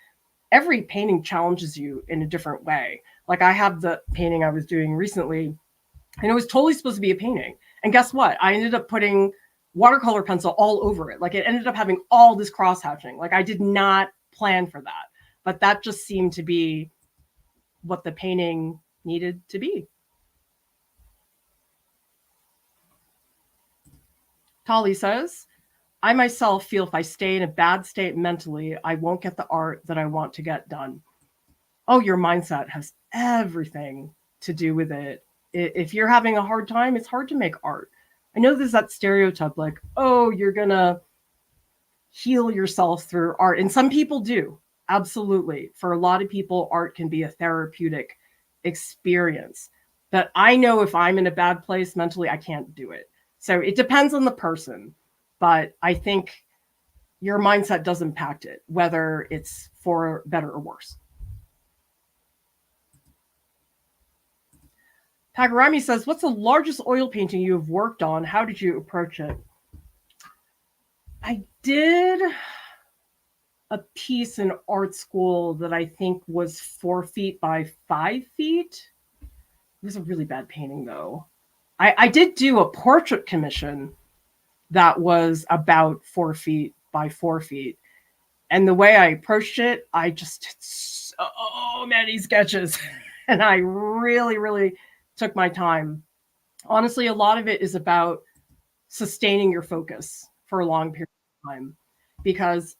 every painting challenges you in a different way. Like I have the painting I was doing recently, and it was totally supposed to be a painting. And guess what? I ended up putting watercolor pencil all over it. Like it ended up having all this cross hatching. Like I did not plan for that, but that just seemed to be what the painting needed to be. Tali says, I myself feel if I stay in a bad state mentally, I won't get the art that I want to get done. Oh, your mindset has everything to do with it. If you're having a hard time, it's hard to make art. I know there's that stereotype like, oh, you're going to heal yourself through art. And some people do. Absolutely. For a lot of people, art can be a therapeutic experience. But I know if I'm in a bad place mentally, I can't do it. So it depends on the person. But I think your mindset does impact it, whether it's for better or worse. Tagarami says, what's the largest oil painting you have worked on? How did you approach it? I did a piece in art school that I think was 4 feet by 5 feet. It was a really bad painting, though. I did do a portrait commission that was about 4 feet by 4 feet. And the way I approached it, I just did so many sketches. And I really, really took my time. Honestly, a lot of it is about sustaining your focus for a long period of time, because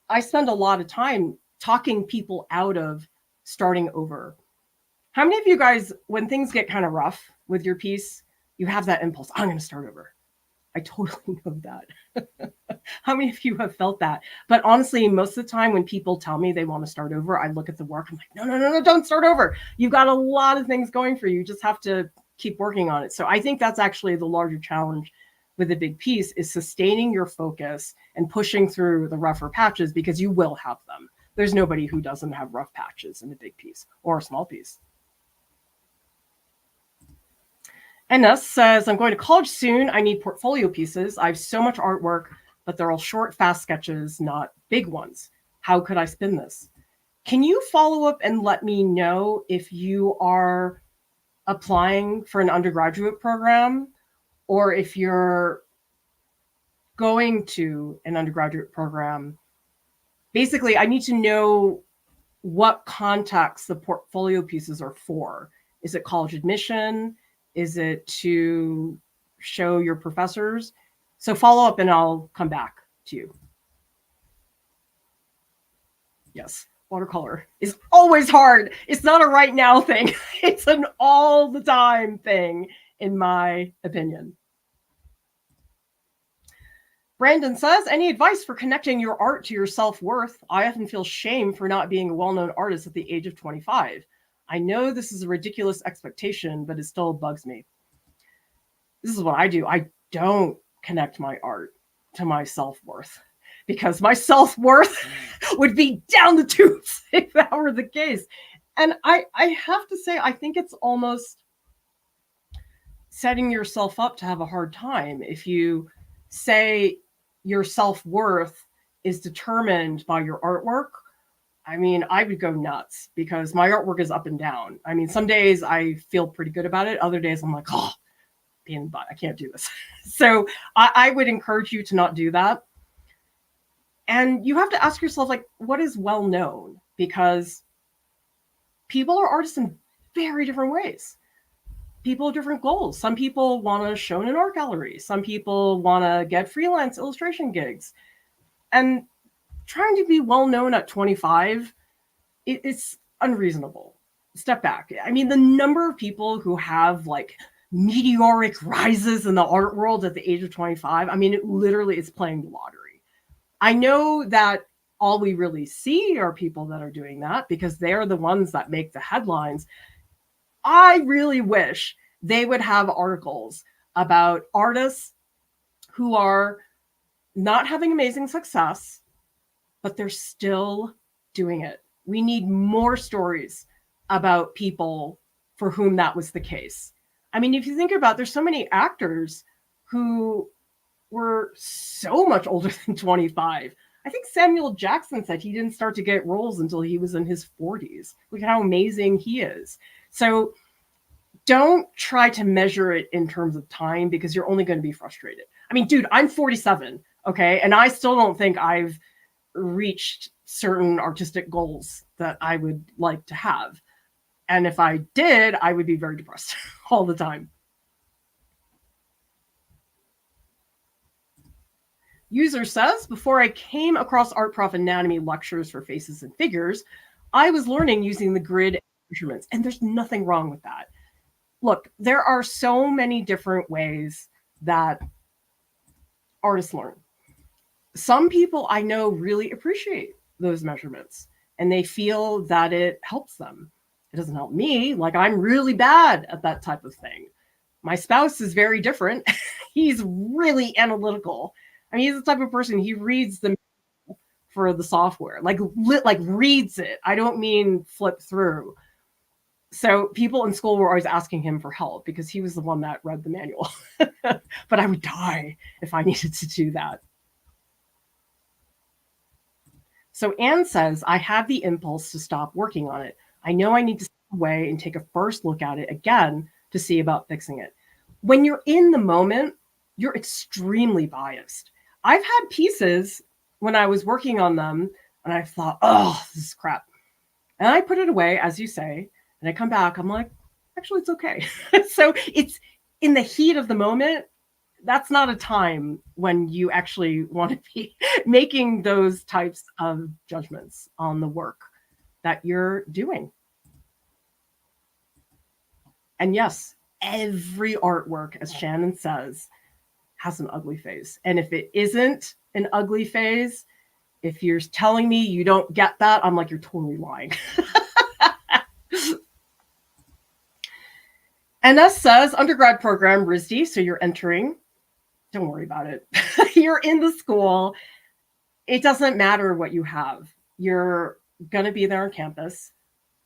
I spend a lot of time talking people out of starting over. How many of you guys, when things get kind of rough with your piece, you have that impulse, I'm going to start over? I totally know that. How many of you have felt that? But honestly, most of the time when people tell me they want to start over, I look at the work. I'm like, no, don't start over. You've got a lot of things going for you. You just have to keep working on it. So I think that's actually the larger challenge with a big piece, is sustaining your focus and pushing through the rougher patches, because you will have them. There's nobody who doesn't have rough patches in a big piece or a small piece. Ennis says, I'm going to college soon. I need portfolio pieces. I have so much artwork, but they're all short, fast sketches, not big ones. How could I spin this? Can you follow up and let me know if you are applying for an undergraduate program, or if you're going to an undergraduate program? Basically, I need to know what context the portfolio pieces are for. Is it college admission? Is it to show your professors? So follow up and I'll come back to you. Yes, watercolor is always hard. It's not a right now thing. It's an all the time thing, in my opinion. Brandon says, any advice for connecting your art to your self-worth? I often feel shame for not being a well-known artist at the age of 25. I know this is a ridiculous expectation, but it still bugs me. This is what I do. I don't connect my art to my self-worth, because my self-worth would be down the tubes if that were the case. And I have to say, I think it's almost setting yourself up to have a hard time if you say your self-worth is determined by your artwork. I mean, I would go nuts because my artwork is up and down. I mean, some days I feel pretty good about it. Other days I'm like, oh, pain in the butt. I can't do this. So I would encourage you to not do that. And you have to ask yourself, like, what is well known? Because people are artists in very different ways. People have different goals. Some people want to show in an art gallery. Some people want to get freelance illustration gigs. And trying to be well known at 25, it's unreasonable. Step back. I mean, the number of people who have like meteoric rises in the art world at the age of 25, I mean, it literally is playing the lottery. I know that all we really see are people that are doing that because they're the ones that make the headlines. I really wish they would have articles about artists who are not having amazing success, but they're still doing it. We need more stories about people for whom that was the case. I mean, if you think about, there's so many actors who were so much older than 25. I think Samuel Jackson said he didn't start to get roles until he was in his 40s. Look at how amazing he is. So don't try to measure it in terms of time because you're only going to be frustrated. I mean, dude, I'm 47, okay? And I still don't think I've reached certain artistic goals that I would like to have. And if I did, I would be very depressed all the time. User says, before I came across Art Prof anatomy lectures for faces and figures, I was learning using the grid measurements, and there's nothing wrong with that. Look, there are so many different ways that artists learn. Some people I know really appreciate those measurements, and they feel that it helps them. It doesn't help me. Like, I'm really bad at that type of thing. My spouse is very different. He's really analytical. I mean, he's the type of person, he reads the for the software, like reads it. I don't mean flip through. So people in school were always asking him for help because he was the one that read the manual. But I would die if I needed to do that. So Anne says, I have the impulse to stop working on it. I know I need to step away and take a first look at it again to see about fixing it. When you're in the moment, you're extremely biased. I've had pieces when I was working on them and I thought, oh, this is crap. And I put it away, as you say, and I come back, I'm like, actually, it's okay. So it's in the heat of the moment. That's not a time when you actually want to be making those types of judgments on the work that you're doing. And yes, every artwork, as Shannon says, has an ugly phase. And if it isn't an ugly phase, if you're telling me you don't get that, I'm like, you're totally lying. NS says, undergrad program, RISD, so you're entering. Don't worry about it. You're in the school. It doesn't matter what you have. You're going to be there on campus.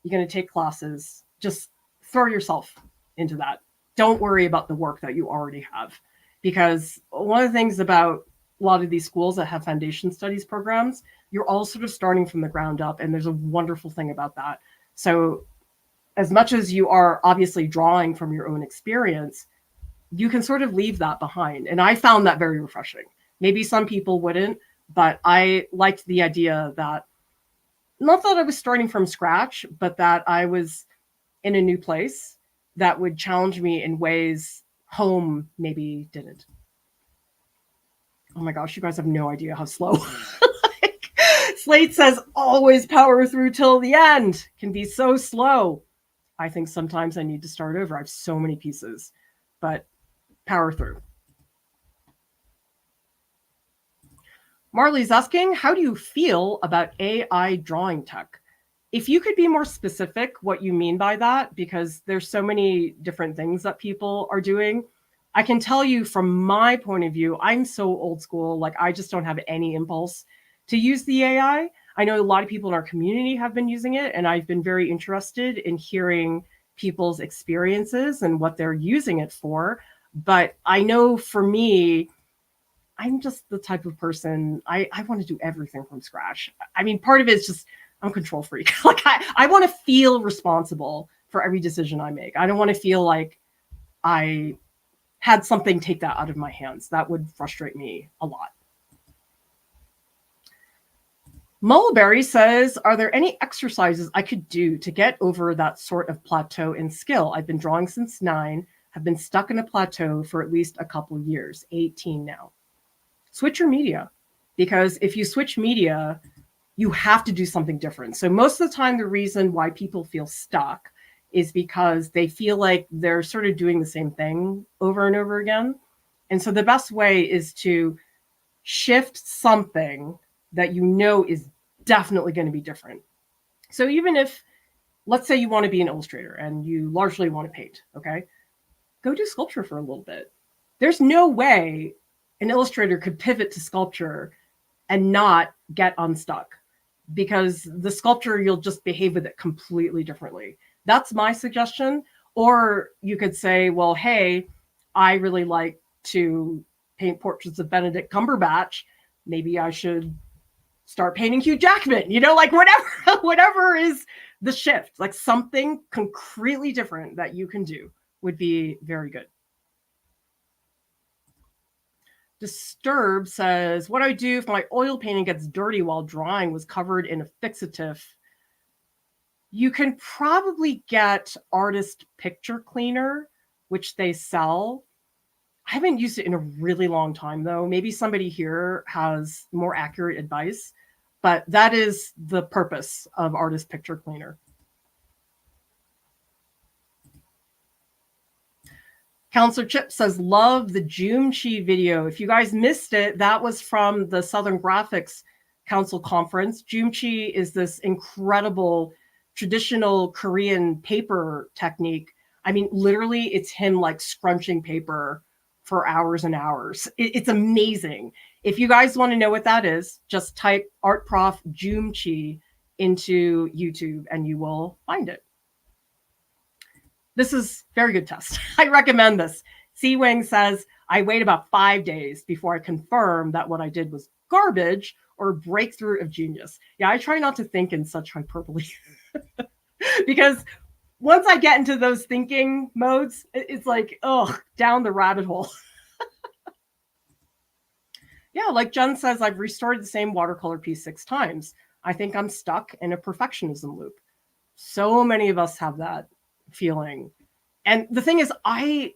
You're going to take classes. Just throw yourself into that. Don't worry about the work that you already have. Because one of the things about a lot of these schools that have foundation studies programs, you're all sort of starting from the ground up. And there's a wonderful thing about that. So as much as you are obviously drawing from your own experience, you can sort of leave that behind. And I found that very refreshing. Maybe some people wouldn't, but I liked the idea that, not that I was starting from scratch, but that I was in a new place that would challenge me in ways home maybe didn't. Oh my gosh, you guys have no idea how slow. Slate says always power through till the end. Can be so slow. I think sometimes I need to start over. I have so many pieces, but power through. Marley's asking, how do you feel about AI drawing tech? If you could be more specific what you mean by that, because there's so many different things that people are doing. I can tell you from my point of view, I'm so old school, like I just don't have any impulse to use the AI. I know a lot of people in our community have been using it, and I've been very interested in hearing people's experiences and what they're using it for. But I know for me, I'm just the type of person, I want to do everything from scratch. I mean, part of it is just I'm a control freak. Like I want to feel responsible for every decision I make. I don't want to feel like I had something take that out of my hands. That would frustrate me a lot. Mulberry says, are there any exercises I could do to get over that sort of plateau in skill? I've been drawing since 9, have been stuck in a plateau for at least a couple of years, 18 now. Switch your media, because if you switch media, you have to do something different. So most of the time, the reason why people feel stuck is because they feel like they're sort of doing the same thing over and over again. And so the best way is to shift something that you know is definitely going to be different. So even if, let's say you want to be an illustrator and you largely want to paint, okay, go do sculpture for a little bit. There's no way an illustrator could pivot to sculpture and not get unstuck, because the sculpture, you'll just behave with it completely differently. That's my suggestion. Or you could say, well, hey, I really like to paint portraits of Benedict Cumberbatch. Maybe I should start painting Hugh Jackman, like whatever is the shift, like something concretely different that you can do would be very good. Disturb says, what do I do if my oil painting gets dirty while drawing was covered in a fixative? You can probably get artist picture cleaner, which they sell. I haven't used it in a really long time, though. Maybe somebody here has more accurate advice, but that is the purpose of artist picture cleaner. Counselor Chip says, love the Gouache video. If you guys missed it, that was from the Southern Graphics Council conference. Gouache is this incredible traditional Korean paper technique. I mean, literally, it's him like scrunching paper for hours and hours. It's amazing. If you guys want to know what that is, just type Art Prof Gouache into YouTube and you will find it. This is very good test. I recommend this. C-Wing says, I wait about 5 days before I confirm that what I did was garbage or breakthrough of genius. Yeah, I try not to think in such hyperbole because once I get into those thinking modes, it's like, down the rabbit hole. Yeah, like Jen says, I've restored the same watercolor piece 6 times. I think I'm stuck in a perfectionism loop. So many of us have that feeling. And the thing is, I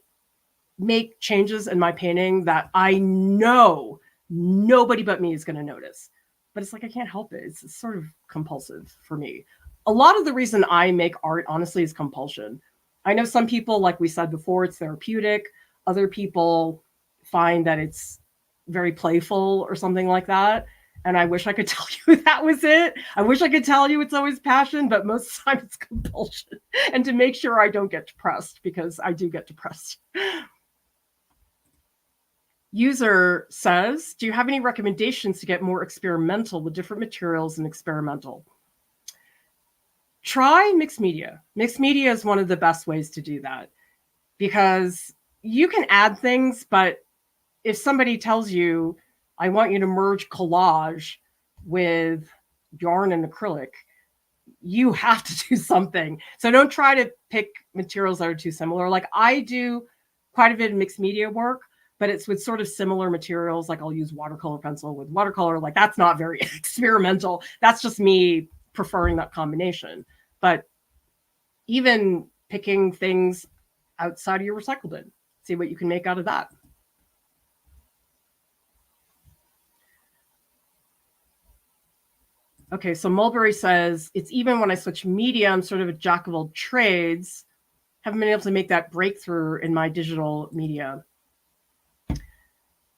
make changes in my painting that I know nobody but me is going to notice. But it's like, I can't help it. It's sort of compulsive for me. A lot of the reason I make art, honestly, is compulsion. I know some people, like we said before, it's therapeutic. Other people find that it's very playful or something like that. And I wish I could tell you that was it. I wish I could tell you it's always passion, but most of the time it's compulsion. And to make sure I don't get depressed, because I do get depressed. User says, do you have any recommendations to get more experimental with different materials and experimental? Try mixed media. Mixed media is one of the best ways to do that, because you can add things, but if somebody tells you, I want you to merge collage with yarn and acrylic, you have to do something. So don't try to pick materials that are too similar. Like I do quite a bit of mixed media work, but it's with sort of similar materials. Like I'll use watercolor pencil with watercolor. Like that's not very experimental. That's just me preferring that combination. But even picking things outside of your recycle bin, see what you can make out of that. Okay, so Mulberry says, it's even when I switch media, I'm sort of a jack of all trades. Haven't been able to make that breakthrough in my digital media.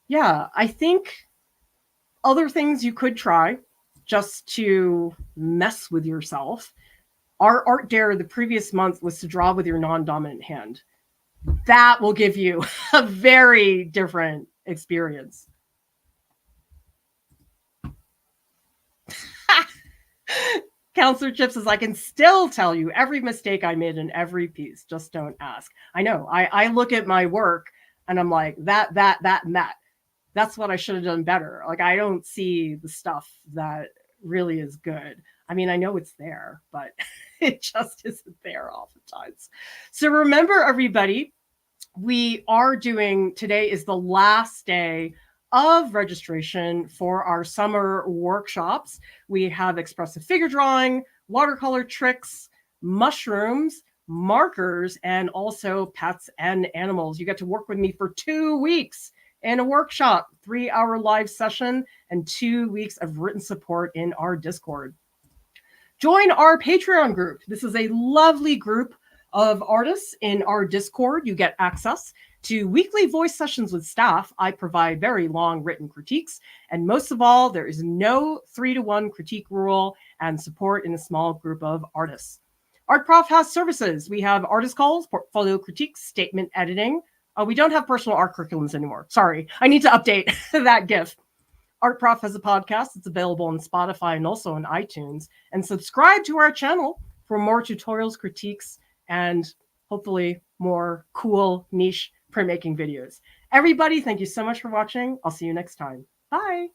Yeah, I think other things you could try just to mess with yourself. Our art dare the previous month was to draw with your non-dominant hand. That will give you a very different experience. Counselor Chips says, I can still tell you every mistake I made in every piece. Just don't ask. I know. I look at my work and I'm like, that, and that. That's what I should have done better. Like, I don't see the stuff that really is good. I mean, I know it's there, but it just isn't there oftentimes. So remember, everybody, we are doing, today is the last day of registration for our summer workshops. We have expressive figure drawing, watercolor tricks, mushrooms, markers, and also pets and animals. You get to work with me for 2 weeks in a workshop, 3-hour live session, and 2 weeks of written support in our Discord. Join our Patreon group. This is a lovely group of artists in our Discord. You get access to weekly voice sessions with staff. I provide very long written critiques. And most of all, there is no 3-to-1 critique rule and support in a small group of artists. Art Prof has services. We have artist calls, portfolio critiques, statement editing. We don't have personal art curriculums anymore. Sorry, I need to update that GIF. Art Prof has a podcast. It's available on Spotify and also on iTunes. And subscribe to our channel for more tutorials, critiques, and hopefully more cool niche printmaking videos. Everybody, thank you so much for watching. I'll see you next time. Bye.